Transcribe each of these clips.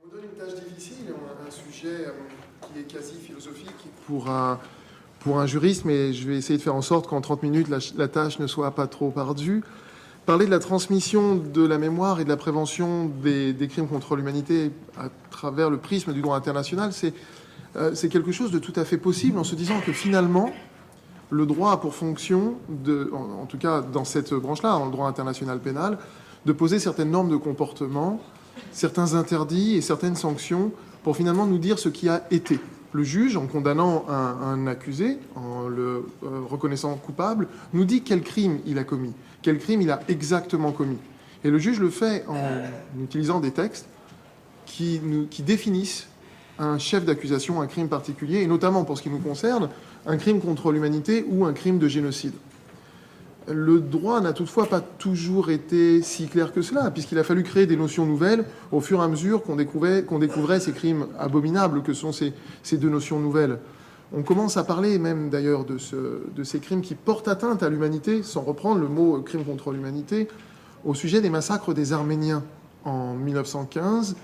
On donne une tâche difficile, un sujet qui est quasi philosophique pour un juriste, mais je vais essayer de faire en sorte qu'en 30 minutes, la tâche ne soit pas trop ardue. Parler de la transmission de la mémoire et de la prévention des crimes contre l'humanité à travers le prisme du droit international, c'est quelque chose de tout à fait possible en se disant que finalement, le droit a pour fonction, en tout cas dans cette branche-là, dans le droit international pénal, de poser certaines normes de comportement, certains interdits et certaines sanctions pour finalement nous dire ce qui a été. Le juge, en condamnant un accusé, en le reconnaissant coupable, nous dit quel crime il a commis, quel crime il a exactement commis. Et le juge le fait en utilisant des textes qui définissent un chef d'accusation, un crime particulier, et notamment pour ce qui nous concerne, un crime contre l'humanité ou un crime de génocide. Le droit n'a toutefois pas toujours été si clair que cela, puisqu'il a fallu créer des notions nouvelles au fur et à mesure qu'on découvrait ces crimes abominables que sont ces deux notions nouvelles. On commence à parler même d'ailleurs de ces crimes qui portent atteinte à l'humanité, sans reprendre le mot crime contre l'humanité, au sujet des massacres des Arméniens en 1915.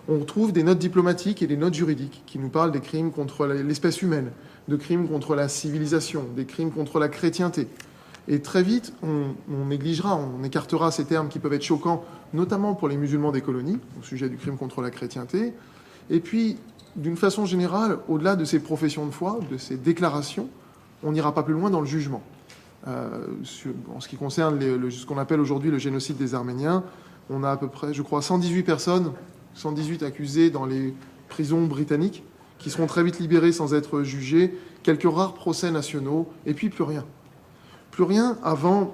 On trouve des notes diplomatiques et des notes juridiques qui nous parlent des crimes contre l'espèce humaine, de crimes contre la civilisation, des crimes contre la chrétienté. Et très vite, on négligera, on écartera ces termes qui peuvent être choquants, notamment pour les musulmans des colonies, au sujet du crime contre la chrétienté. Et puis, d'une façon générale, au-delà de ces professions de foi, de ces déclarations, on n'ira pas plus loin dans le jugement. En ce qui concerne ce qu'on appelle aujourd'hui le génocide des Arméniens, on a à peu près, je crois, 118 personnes, 118 accusés dans les prisons britanniques, qui seront très vite libérés sans être jugés, quelques rares procès nationaux, et puis plus rien. Plus rien avant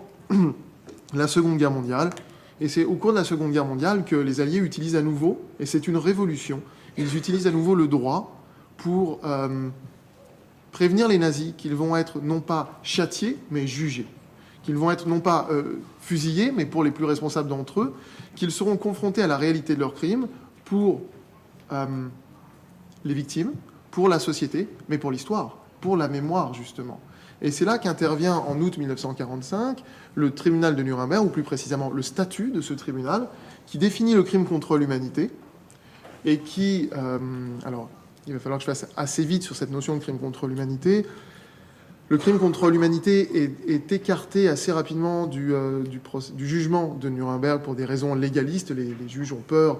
la Seconde Guerre mondiale. Et c'est au cours de la Seconde Guerre mondiale que les Alliés utilisent à nouveau, et c'est une révolution, ils utilisent à nouveau le droit pour prévenir les nazis qu'ils vont être non pas châtiés, mais jugés. Qu'ils vont être non pas fusillés, mais pour les plus responsables d'entre eux, qu'ils seront confrontés à la réalité de leurs crimes pour les victimes, pour la société, mais pour l'histoire, pour la mémoire, justement. Et c'est là qu'intervient en août 1945 le tribunal de Nuremberg, ou plus précisément le statut de ce tribunal, qui définit le crime contre l'humanité et qui... alors, il va falloir que je fasse assez vite sur cette notion de crime contre l'humanité. Le crime contre l'humanité est écarté assez rapidement du jugement de Nuremberg pour des raisons légalistes. Les juges ont peur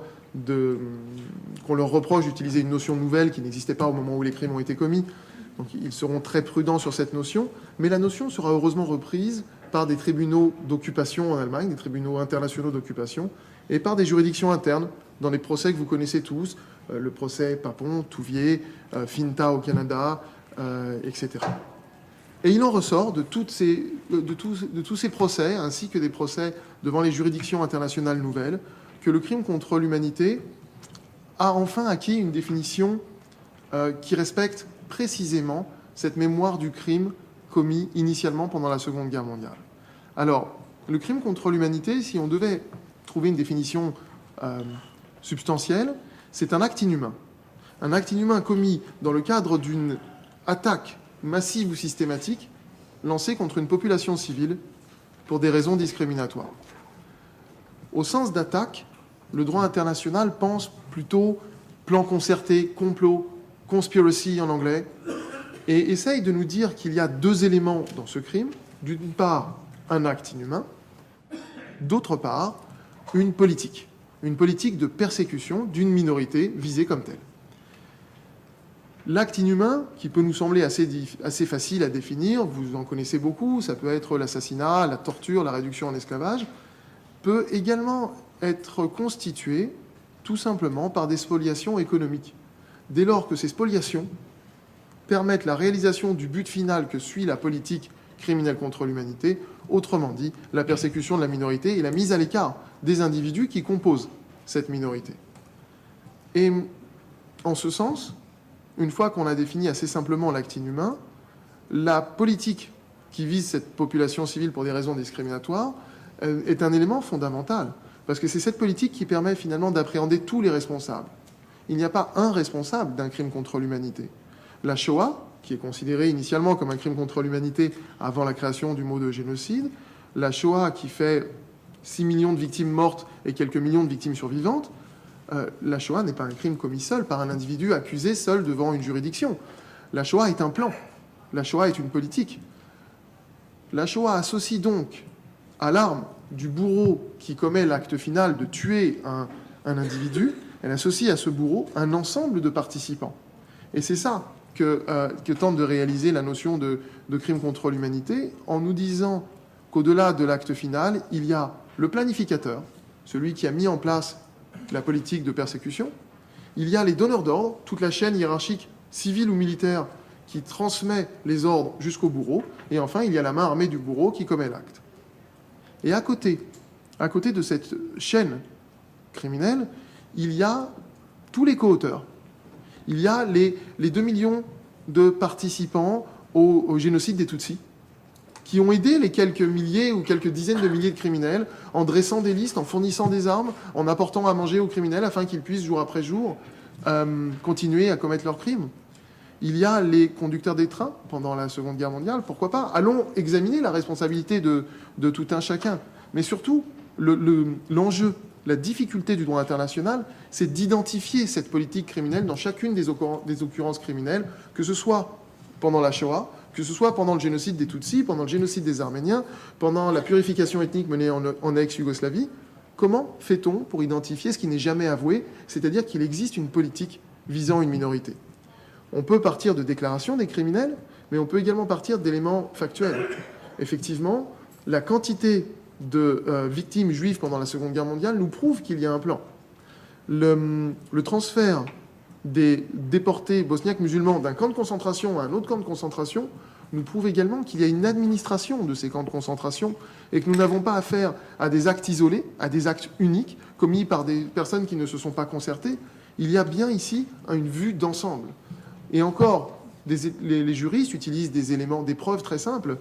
qu'on leur reproche d'utiliser une notion nouvelle qui n'existait pas au moment où les crimes ont été commis. Donc ils seront très prudents sur cette notion, mais la notion sera heureusement reprise par des tribunaux d'occupation en Allemagne, des tribunaux internationaux d'occupation, et par des juridictions internes dans les procès que vous connaissez tous, le procès Papon, Touvier, Finta au Canada, etc. Et il en ressort de tous ces procès, ainsi que des procès devant les juridictions internationales nouvelles, que le crime contre l'humanité a enfin acquis une définition qui respecte précisément cette mémoire du crime commis initialement pendant la Seconde Guerre mondiale. Alors, le crime contre l'humanité, si on devait trouver une définition substantielle, c'est un acte inhumain. Un acte inhumain commis dans le cadre d'une attaque massive ou systématique lancée contre une population civile pour des raisons discriminatoires. Au sens d'attaque, le droit international pense plutôt plan concerté, complot, conspiracy en anglais, et essaye de nous dire qu'il y a deux éléments dans ce crime. D'une part, un acte inhumain, d'autre part, une politique de persécution d'une minorité visée comme telle. L'acte inhumain, qui peut nous sembler assez facile à définir, vous en connaissez beaucoup, ça peut être l'assassinat, la torture, la réduction en esclavage, peut également être constitué tout simplement par des spoliations économiques. Dès lors que ces spoliations permettent la réalisation du but final que suit la politique criminelle contre l'humanité, autrement dit, la persécution de la minorité et la mise à l'écart des individus qui composent cette minorité. Et en ce sens, une fois qu'on a défini assez simplement l'acte inhumain, la politique qui vise cette population civile pour des raisons discriminatoires est un élément fondamental, parce que c'est cette politique qui permet finalement d'appréhender tous les responsables. Il n'y a pas un responsable d'un crime contre l'humanité. La Shoah, qui est considérée initialement comme un crime contre l'humanité avant la création du mot de génocide, la Shoah qui fait 6 millions de victimes mortes et quelques millions de victimes survivantes, la Shoah n'est pas un crime commis seul par un individu accusé seul devant une juridiction. La Shoah est un plan. La Shoah est une politique. La Shoah associe donc à l'arme du bourreau qui commet l'acte final de tuer un individu, elle associe à ce bourreau un ensemble de participants. Et c'est ça que tente de réaliser la notion de crime contre l'humanité, en nous disant qu'au-delà de l'acte final, il y a le planificateur, celui qui a mis en place la politique de persécution, il y a les donneurs d'ordre, toute la chaîne hiérarchique civile ou militaire qui transmet les ordres jusqu'au bourreau, et enfin il y a la main armée du bourreau qui commet l'acte. Et à côté de cette chaîne criminelle, il y a tous les co-auteurs. Il y a les 2 millions de participants au génocide des Tutsis, qui ont aidé les quelques milliers ou quelques dizaines de milliers de criminels en dressant des listes, en fournissant des armes, en apportant à manger aux criminels afin qu'ils puissent, jour après jour, continuer à commettre leurs crimes. Il y a les conducteurs des trains pendant la Seconde Guerre mondiale, pourquoi pas. Allons examiner la responsabilité de tout un chacun. Mais surtout, l'enjeu, la difficulté du droit international, c'est d'identifier cette politique criminelle dans chacune des occurrences criminelles, que ce soit pendant la Shoah, que ce soit pendant le génocide des Tutsis, pendant le génocide des Arméniens, pendant la purification ethnique menée en ex-Yougoslavie. Comment fait-on pour identifier ce qui n'est jamais avoué, c'est-à-dire qu'il existe une politique visant une minorité ? On peut partir de déclarations des criminels, mais on peut également partir d'éléments factuels. Effectivement, la quantité de victimes juives pendant la Seconde Guerre mondiale nous prouve qu'il y a un plan. Le transfert des déportés bosniaques musulmans d'un camp de concentration à un autre camp de concentration nous prouve également qu'il y a une administration de ces camps de concentration et que nous n'avons pas affaire à des actes isolés, à des actes uniques, commis par des personnes qui ne se sont pas concertées. Il y a bien ici une vue d'ensemble. Et encore, les juristes utilisent des éléments, des preuves très simples.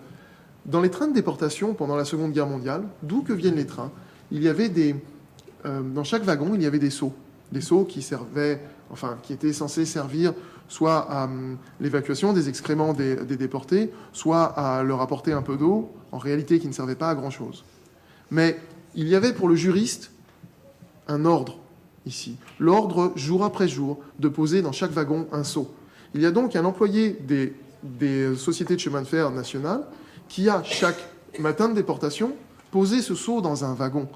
Dans les trains de déportation pendant la Seconde Guerre mondiale, d'où que viennent les trains, il y avait dans chaque wagon, il y avait des seaux. Des seaux qui étaient censés servir soit à l'évacuation des excréments des déportés, soit à leur apporter un peu d'eau, en réalité qui ne servait pas à grand-chose. Mais il y avait pour le juriste un ordre ici. L'ordre, jour après jour, de poser dans chaque wagon un seau. Il y a donc un employé des sociétés de chemin de fer nationales qui a, chaque matin de déportation, posé ce seau dans un wagon.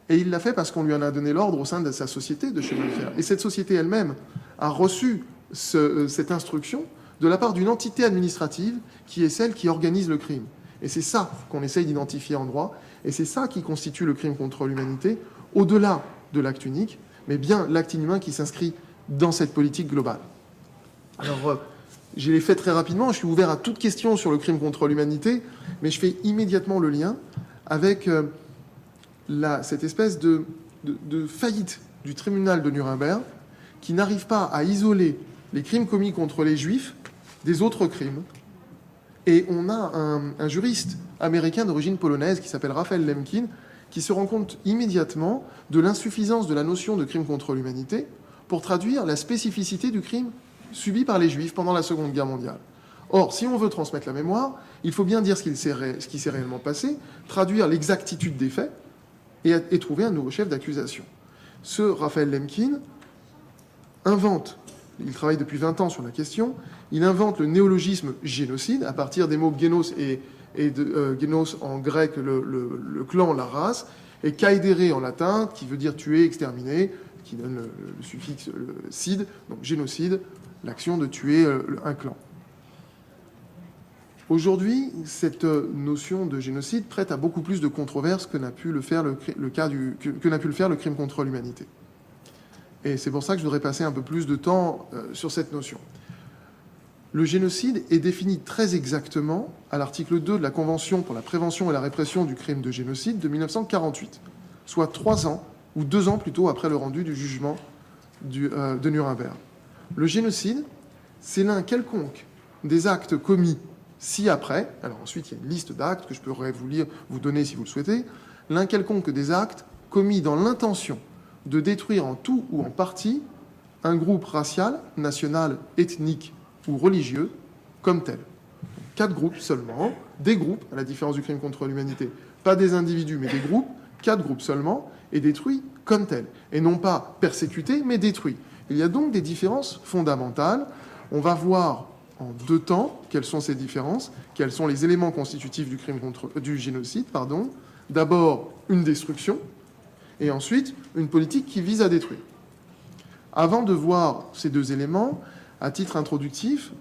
Et il l'a fait parce qu'on lui en a donné l'ordre au sein de sa société de chemin de fer. Et cette société elle-même a reçu cette instruction de la part d'une entité administrative qui est celle qui organise le crime. Et c'est ça qu'on essaye d'identifier en droit, et c'est ça qui constitue le crime contre l'humanité, au-delà de l'acte unique, mais bien l'acte inhumain qui s'inscrit dans cette politique globale. Alors, je l'ai fait très rapidement, je suis ouvert à toute question sur le crime contre l'humanité, mais je fais immédiatement le lien avec cette espèce de faillite du tribunal de Nuremberg qui n'arrive pas à isoler les crimes commis contre les Juifs des autres crimes. Et on a un juriste américain d'origine polonaise qui s'appelle Raphaël Lemkin qui se rend compte immédiatement de l'insuffisance de la notion de crime contre l'humanité pour traduire la spécificité du crime subi par les Juifs pendant la Seconde Guerre mondiale. Or, si on veut transmettre la mémoire, il faut bien dire ce qui s'est réellement passé, traduire l'exactitude des faits et trouver un nouveau chef d'accusation. Ce Raphaël Lemkin invente, il travaille depuis 20 ans sur la question, il invente le néologisme génocide à partir des mots génos et de génos en grec, le clan, la race, et kaidere en latin, qui veut dire tuer, exterminer, qui donne le suffixe cide, donc génocide, l'action de tuer un clan. Aujourd'hui, cette notion de génocide prête à beaucoup plus de controverses que n'a pu le faire le crime contre l'humanité. Et c'est pour ça que je voudrais passer un peu plus de temps sur cette notion. Le génocide est défini très exactement à l'article 2 de la Convention pour la prévention et la répression du crime de génocide de 1948, soit 3 ans, ou 2 ans plutôt, après le rendu du jugement de Nuremberg. Le génocide, c'est l'un quelconque des actes commis ci-après, alors ensuite il y a une liste d'actes que je pourrais vous donner si vous le souhaitez, l'un quelconque des actes commis dans l'intention de détruire en tout ou en partie un groupe racial, national, ethnique ou religieux comme tel. 4 groupes seulement, des groupes, à la différence du crime contre l'humanité, pas des individus mais des groupes, 4 groupes seulement, et détruits comme tel, et non pas persécuté, mais détruit. Il y a donc des différences fondamentales. On va voir en deux temps quelles sont ces différences, quels sont les éléments constitutifs du génocide. D'abord, une destruction, et ensuite, une politique qui vise à détruire. Avant de voir ces deux éléments, à titre introductif,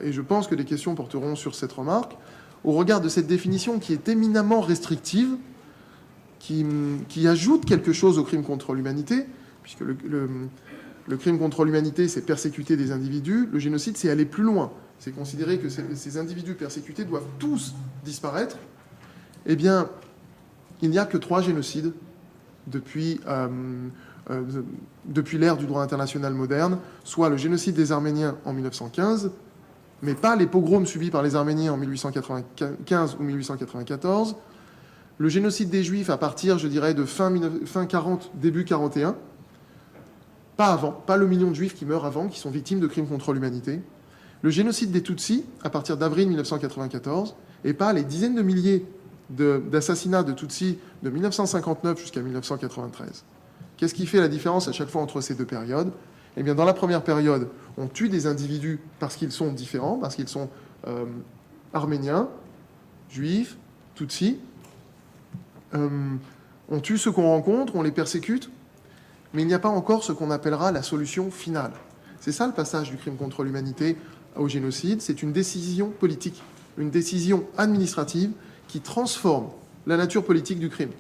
et je pense que les questions porteront sur cette remarque, au regard de cette définition qui est éminemment restrictive, qui ajoute quelque chose au crime contre l'humanité, puisque le crime contre l'humanité, c'est persécuter des individus, le génocide, c'est aller plus loin. C'est considérer que ces individus persécutés doivent tous disparaître. Eh bien, il n'y a que 3 génocides depuis l'ère du droit international moderne, soit le génocide des Arméniens en 1915, mais pas les pogroms subis par les Arméniens en 1895 ou 1894, le génocide des Juifs à partir, je dirais, de fin 40, début 41, pas avant, pas le million de Juifs qui meurent avant, qui sont victimes de crimes contre l'humanité, le génocide des Tutsis à partir d'avril 1994, et pas les dizaines de milliers d'assassinats de Tutsis de 1959 jusqu'à 1993. Qu'est-ce qui fait la différence à chaque fois entre ces deux périodes ? Eh bien, dans la première période, on tue des individus parce qu'ils sont différents, parce qu'ils sont arméniens, juifs, Tutsis. On tue ceux qu'on rencontre, on les persécute, mais il n'y a pas encore ce qu'on appellera la solution finale. C'est ça le passage du crime contre l'humanité au génocide, c'est une décision politique, une décision administrative qui transforme la nature politique du crime.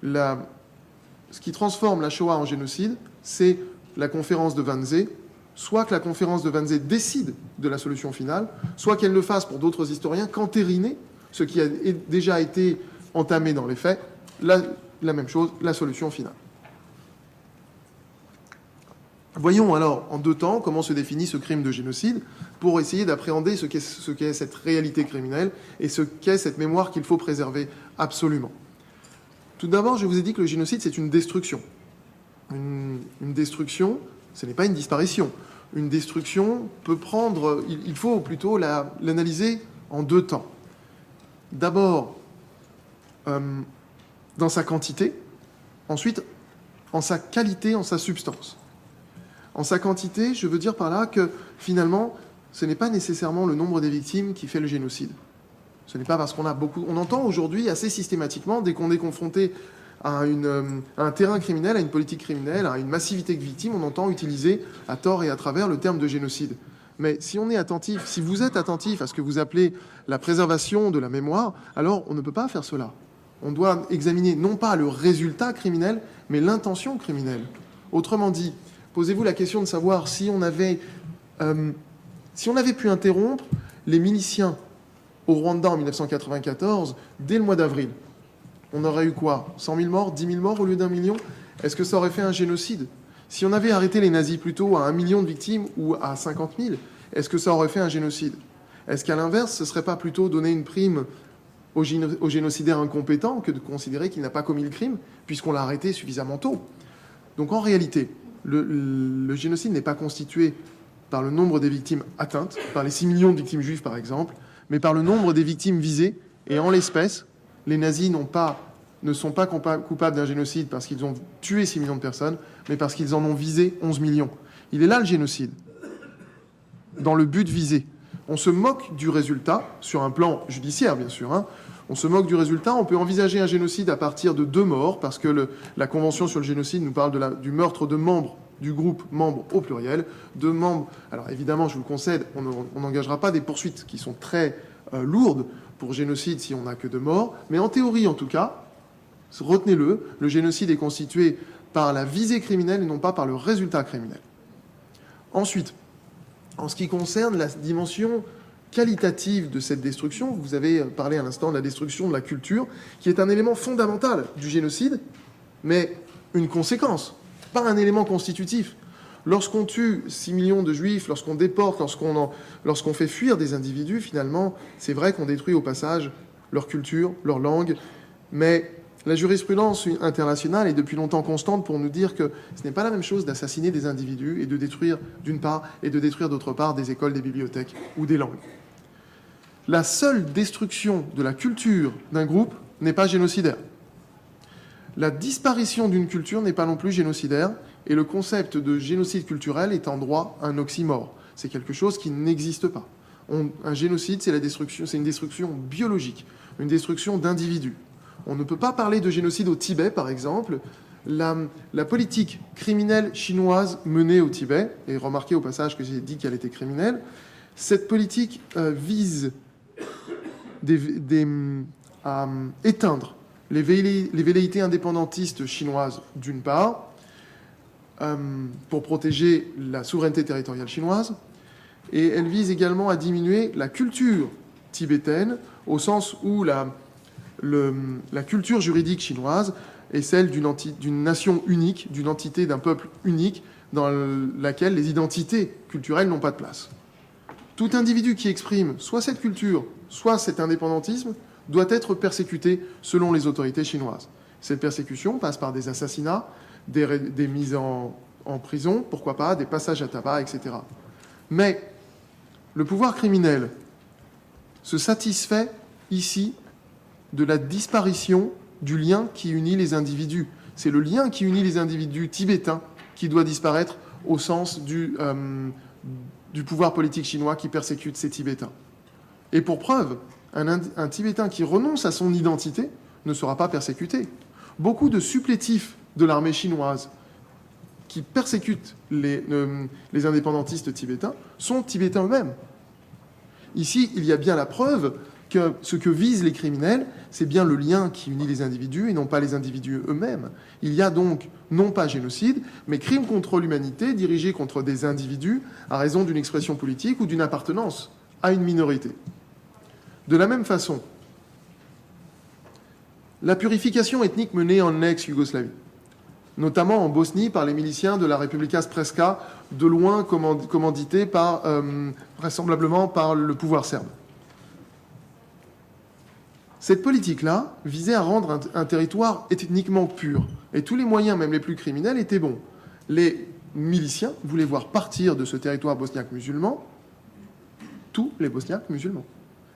Ce qui transforme la Shoah en génocide, c'est la conférence de Wannsee, soit que la conférence de Wannsee décide de la solution finale, soit qu'elle ne fasse, pour d'autres historiens, qu'entériner ce qui a déjà été entamé dans les faits, la même chose, la solution finale. Voyons alors en deux temps comment se définit ce crime de génocide pour essayer d'appréhender ce qu'est cette réalité criminelle et ce qu'est cette mémoire qu'il faut préserver absolument. Tout d'abord, je vous ai dit que le génocide, c'est une destruction. Une destruction, ce n'est pas une disparition. Une destruction peut prendre... Il faut plutôt l'analyser en deux temps. D'abord, dans sa quantité, ensuite, en sa qualité, en sa substance. En sa quantité, je veux dire par là que, finalement, ce n'est pas nécessairement le nombre des victimes qui fait le génocide. Ce n'est pas parce qu'on a beaucoup... On entend aujourd'hui assez systématiquement, dès qu'on est confronté à un terrain criminel, à une politique criminelle, à une massivité de victimes, on entend utiliser à tort et à travers le terme de génocide. Mais si on est attentif, si vous êtes attentif à ce que vous appelez la préservation de la mémoire, alors on ne peut pas faire cela. On doit examiner non pas le résultat criminel, mais l'intention criminelle. Autrement dit, posez-vous la question de savoir si on avait pu interrompre les miliciens au Rwanda en 1994, dès le mois d'avril. On aurait eu quoi ? 100 000 morts, 10 000 morts au lieu d'1 million ? Est-ce que ça aurait fait un génocide ? Si on avait arrêté les nazis plutôt à 1 million de victimes ou à 50 000, est-ce que ça aurait fait un génocide ? Est-ce qu'à l'inverse, ce ne serait pas plutôt donner une prime au génocidaire incompétent que de considérer qu'il n'a pas commis le crime, puisqu'on l'a arrêté suffisamment tôt ? Donc en réalité, le génocide n'est pas constitué par le nombre des victimes atteintes, par les 6 millions de victimes juives par exemple, mais par le nombre des victimes visées. Et en l'espèce, les nazis ne sont pas coupables d'un génocide parce qu'ils ont tué 6 millions de personnes, mais parce qu'ils en ont visé 11 millions. Il est là le génocide, dans le but visé. On se moque du résultat, sur un plan judiciaire bien sûr, hein. On se moque du résultat, on peut envisager un génocide à partir de 2 morts, parce que la Convention sur le génocide nous parle du meurtre de membres du groupe, membres au pluriel, de membres... Alors évidemment, je vous le concède, on n'engagera pas des poursuites qui sont très lourdes pour génocide si on n'a que 2 morts, mais en théorie en tout cas, retenez-le, le génocide est constitué par la visée criminelle et non pas par le résultat criminel. Ensuite, en ce qui concerne la dimension qualitative de cette destruction, vous avez parlé à l'instant de la destruction de la culture, qui est un élément fondamental du génocide, mais une conséquence, pas un élément constitutif. Lorsqu'on tue 6 millions de juifs, lorsqu'on déporte, lorsqu'on fait fuir des individus, finalement, c'est vrai qu'on détruit au passage leur culture, leur langue, mais la jurisprudence internationale est depuis longtemps constante pour nous dire que ce n'est pas la même chose d'assassiner des individus et de détruire d'une part et de détruire d'autre part des écoles, des bibliothèques ou des langues. La seule destruction de la culture d'un groupe n'est pas génocidaire. La disparition d'une culture n'est pas non plus génocidaire, et le concept de génocide culturel est en droit un oxymore. C'est quelque chose qui n'existe pas. Un génocide, c'est une destruction biologique, une destruction d'individus. On ne peut pas parler de génocide au Tibet, par exemple. La politique criminelle chinoise menée au Tibet, et remarquez au passage que j'ai dit qu'elle était criminelle, cette politique vise à éteindre les velléités indépendantistes chinoises, d'une part, pour protéger la souveraineté territoriale chinoise, et elle vise également à diminuer la culture tibétaine, au sens où la culture juridique chinoise est celle d'une nation unique, d'une entité, d'un peuple unique, dans laquelle les identités culturelles n'ont pas de place. Tout individu qui exprime soit cette culture, soit cet indépendantisme, doit être persécuté selon les autorités chinoises. Cette persécution passe par des assassinats, des mises en prison, pourquoi pas, des passages à tabac, etc. Mais le pouvoir criminel se satisfait ici de la disparition du lien qui unit les individus. C'est le lien qui unit les individus tibétains qui doit disparaître au sens du pouvoir politique chinois qui persécute ces Tibétains. Et pour preuve, un Tibétain qui renonce à son identité ne sera pas persécuté. Beaucoup de supplétifs de l'armée chinoise qui persécutent les indépendantistes tibétains sont Tibétains eux-mêmes. Ici, il y a bien la preuve que ce que visent les criminels, c'est bien le lien qui unit les individus et non pas les individus eux-mêmes. Il y a donc non pas génocide, mais crime contre l'humanité dirigé contre des individus à raison d'une expression politique ou d'une appartenance à une minorité. De la même façon, la purification ethnique menée en ex-Yougoslavie, notamment en Bosnie par les miliciens de la Republika Srpska, de loin commandités vraisemblablement par le pouvoir serbe. Cette politique-là visait à rendre un territoire ethniquement pur. Et tous les moyens, même les plus criminels, étaient bons. Les miliciens voulaient voir partir de ce territoire bosniaque musulman tous les bosniaques musulmans.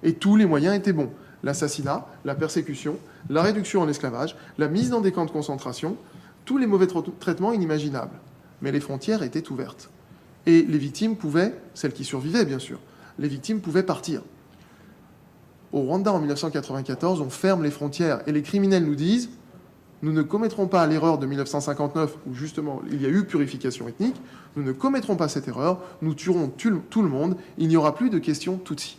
Et tous les moyens étaient bons. L'assassinat, la persécution, la réduction en esclavage, la mise dans des camps de concentration, tous les mauvais traitements inimaginables. Mais les frontières étaient ouvertes. Et les victimes pouvaient, celles qui survivaient bien sûr, les victimes pouvaient partir. Au Rwanda, en 1994, on ferme les frontières et les criminels nous disent « Nous ne commettrons pas l'erreur de 1959 où justement il y a eu purification ethnique, nous ne commettrons pas cette erreur, nous tuerons tout le monde, il n'y aura plus de questions Tutsi ».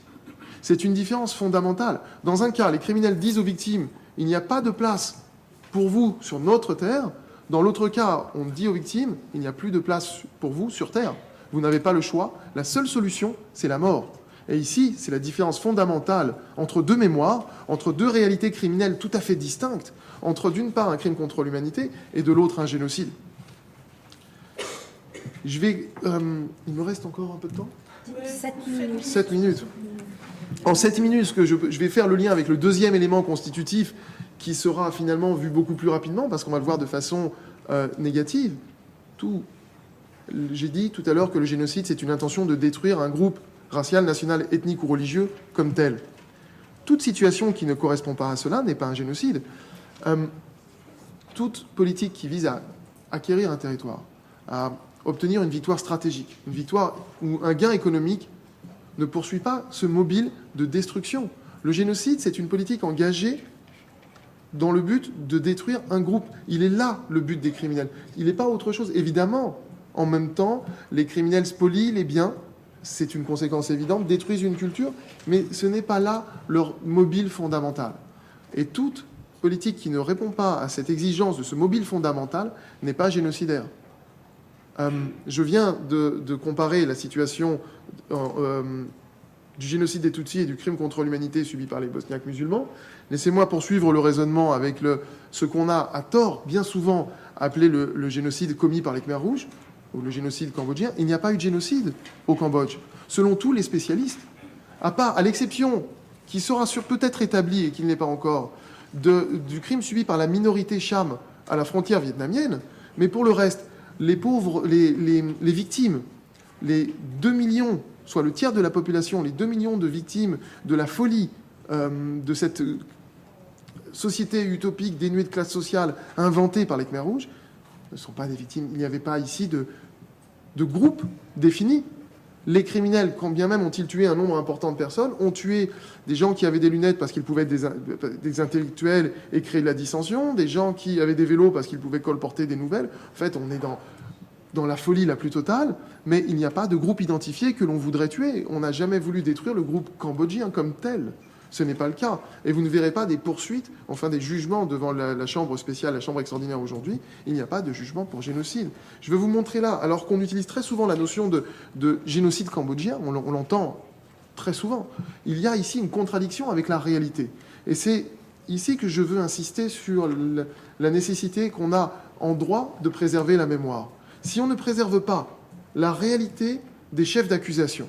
C'est une différence fondamentale. Dans un cas, les criminels disent aux victimes « Il n'y a pas de place pour vous sur notre terre ». Dans l'autre cas, on dit aux victimes « Il n'y a plus de place pour vous sur terre. Vous n'avez pas le choix. La seule solution, c'est la mort ». Et ici, c'est la différence fondamentale entre deux mémoires, entre deux réalités criminelles tout à fait distinctes, entre d'une part un crime contre l'humanité et de l'autre un génocide. Il me reste encore un peu de temps ? 7 minutes. 7 minutes. En 7 minutes, je vais faire le lien avec le deuxième élément constitutif qui sera finalement vu beaucoup plus rapidement parce qu'on va le voir de façon négative. J'ai dit tout à l'heure que le génocide, c'est une intention de détruire un groupe racial, national, ethnique ou religieux comme tel. Toute situation qui ne correspond pas à cela n'est pas un génocide. Toute politique qui vise à acquérir un territoire, à obtenir une victoire stratégique, une victoire ou un gain économique, ne poursuit pas ce mobile de destruction. Le génocide, c'est une politique engagée dans le but de détruire un groupe. Il est là le but des criminels. Il n'est pas autre chose. Évidemment, en même temps, les criminels spolient les biens. C'est une conséquence évidente, détruisent une culture, mais ce n'est pas là leur mobile fondamental. Et toute politique qui ne répond pas à cette exigence de ce mobile fondamental n'est pas génocidaire. Je viens de comparer la situation du génocide des Tutsis et du crime contre l'humanité subi par les Bosniaques musulmans. Laissez-moi poursuivre le raisonnement avec ce qu'on a à tort bien souvent appelé le génocide commis par les Khmers rouges, ou le génocide cambodgien. Il n'y a pas eu de génocide au Cambodge, selon tous les spécialistes, à l'exception, qui sera peut-être établie et qui ne l'est pas encore, du crime subi par la minorité Cham à la frontière vietnamienne. Mais pour le reste, les pauvres, les victimes, les 2 millions, soit le tiers de la population, les 2 millions de victimes de la folie de cette sociétés utopiques dénuées de classe sociale inventées par les Khmers rouges ne sont pas des victimes. Il n'y avait pas ici de groupe défini. Les criminels, quand bien même ont-ils tué un nombre important de personnes, ont tué des gens qui avaient des lunettes parce qu'ils pouvaient être des intellectuels et créer de la dissension, des gens qui avaient des vélos parce qu'ils pouvaient colporter des nouvelles. En fait, on est dans la folie la plus totale, mais il n'y a pas de groupe identifié que l'on voudrait tuer. On n'a jamais voulu détruire le groupe cambodgien comme tel. Ce n'est pas le cas. Et vous ne verrez pas des poursuites, enfin des jugements devant la Chambre spéciale, la Chambre extraordinaire aujourd'hui. Il n'y a pas de jugement pour génocide. Je vais vous montrer là, alors qu'on utilise très souvent la notion de génocide cambodgien, on l'entend très souvent, il y a ici une contradiction avec la réalité. Et c'est ici que je veux insister sur la nécessité qu'on a en droit de préserver la mémoire. Si on ne préserve pas la réalité des chefs d'accusation,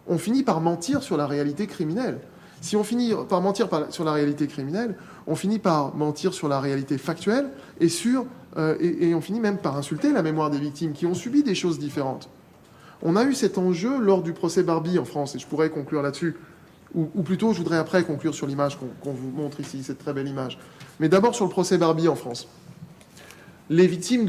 on finit par mentir sur la réalité criminelle. Si on finit par mentir sur la réalité criminelle, on finit par mentir sur la réalité factuelle et on finit même par insulter la mémoire des victimes qui ont subi des choses différentes. On a eu cet enjeu lors du procès Barbie en France, et je pourrais conclure là-dessus, ou plutôt je voudrais après conclure sur l'image qu'on vous montre ici, cette très belle image. Mais d'abord sur le procès Barbie en France. Les victimes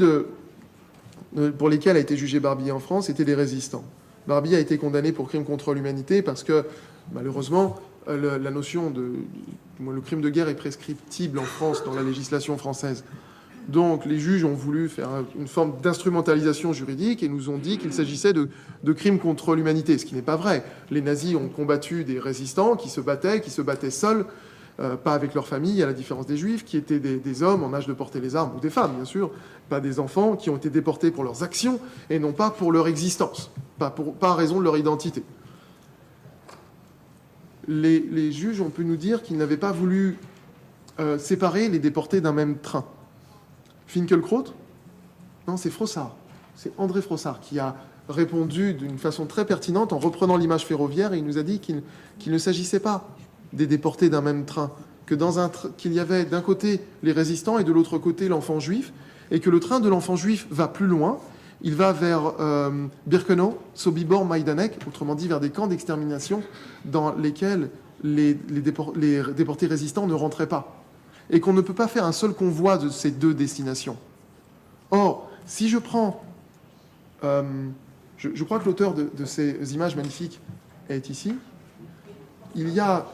pour lesquelles a été jugé Barbie en France étaient des résistants. Barbie a été condamné pour crime contre l'humanité parce que, malheureusement, la notion le crime de guerre est prescriptible en France dans la législation française. Donc les juges ont voulu faire une forme d'instrumentalisation juridique et nous ont dit qu'il s'agissait de crimes contre l'humanité, ce qui n'est pas vrai. Les nazis ont combattu des résistants qui se battaient seuls, pas avec leur famille, à la différence des juifs, qui étaient des hommes en âge de porter les armes, ou des femmes bien sûr, pas des enfants qui ont été déportés pour leurs actions et non pas pour leur existence, pas à raison de leur identité. Les juges ont pu nous dire qu'ils n'avaient pas voulu séparer les déportés d'un même train. Finkielkraut? Non, c'est Frossard. C'est André Frossard qui a répondu d'une façon très pertinente en reprenant l'image ferroviaire et il nous a dit qu'il ne s'agissait pas des déportés d'un même train, qu'il y avait d'un côté les résistants et de l'autre côté l'enfant juif, et que le train de l'enfant juif va plus loin, il va vers Birkenau, Sobibor, Majdanek, autrement dit vers des camps d'extermination dans lesquels les déportés résistants ne rentraient pas. Et qu'on ne peut pas faire un seul convoi de ces deux destinations. Or, si je prends... je crois que l'auteur de ces images magnifiques est ici. Il y a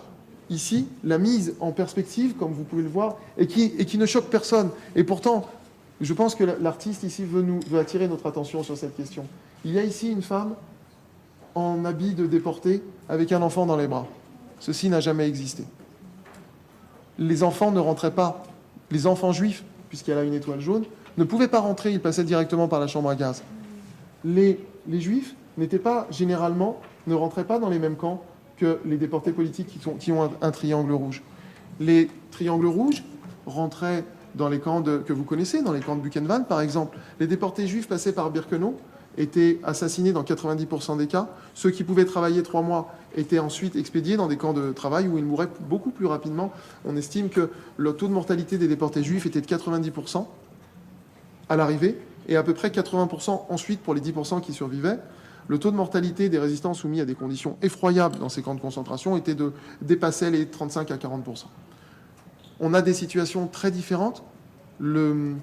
ici la mise en perspective, comme vous pouvez le voir, et qui ne choque personne. Et pourtant, je pense que l'artiste ici veut attirer notre attention sur cette question. Il y a ici une femme en habit de déportée avec un enfant dans les bras. Ceci n'a jamais existé. Les enfants ne rentraient pas. Les enfants juifs, puisqu'elle a une étoile jaune, ne pouvaient pas rentrer, ils passaient directement par la chambre à gaz. Les juifs ne rentraient pas dans les mêmes camps que les déportés politiques qui ont un triangle rouge. Les triangles rouges rentraient dans les camps que vous connaissez, dans les camps de Buchenwald par exemple. Les déportés juifs passaient par Birkenau, étaient assassinés dans 90% des cas. Ceux qui pouvaient travailler 3 mois étaient ensuite expédiés dans des camps de travail où ils mouraient beaucoup plus rapidement. On estime que le taux de mortalité des déportés juifs était de 90% à l'arrivée et à peu près 80% ensuite pour les 10% qui survivaient. Le taux de mortalité des résistants soumis à des conditions effroyables dans ces camps de concentration dépassait les 35 à 40%. On a des situations très différentes dont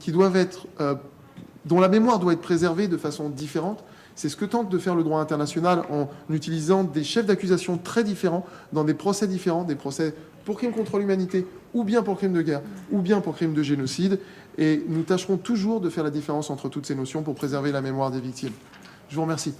la mémoire doit être préservée de façon différente. C'est ce que tente de faire le droit international en utilisant des chefs d'accusation très différents dans des procès différents, des procès pour crimes contre l'humanité, ou bien pour crimes de guerre, ou bien pour crimes de génocide. Et nous tâcherons toujours de faire la différence entre toutes ces notions pour préserver la mémoire des victimes. Je vous remercie.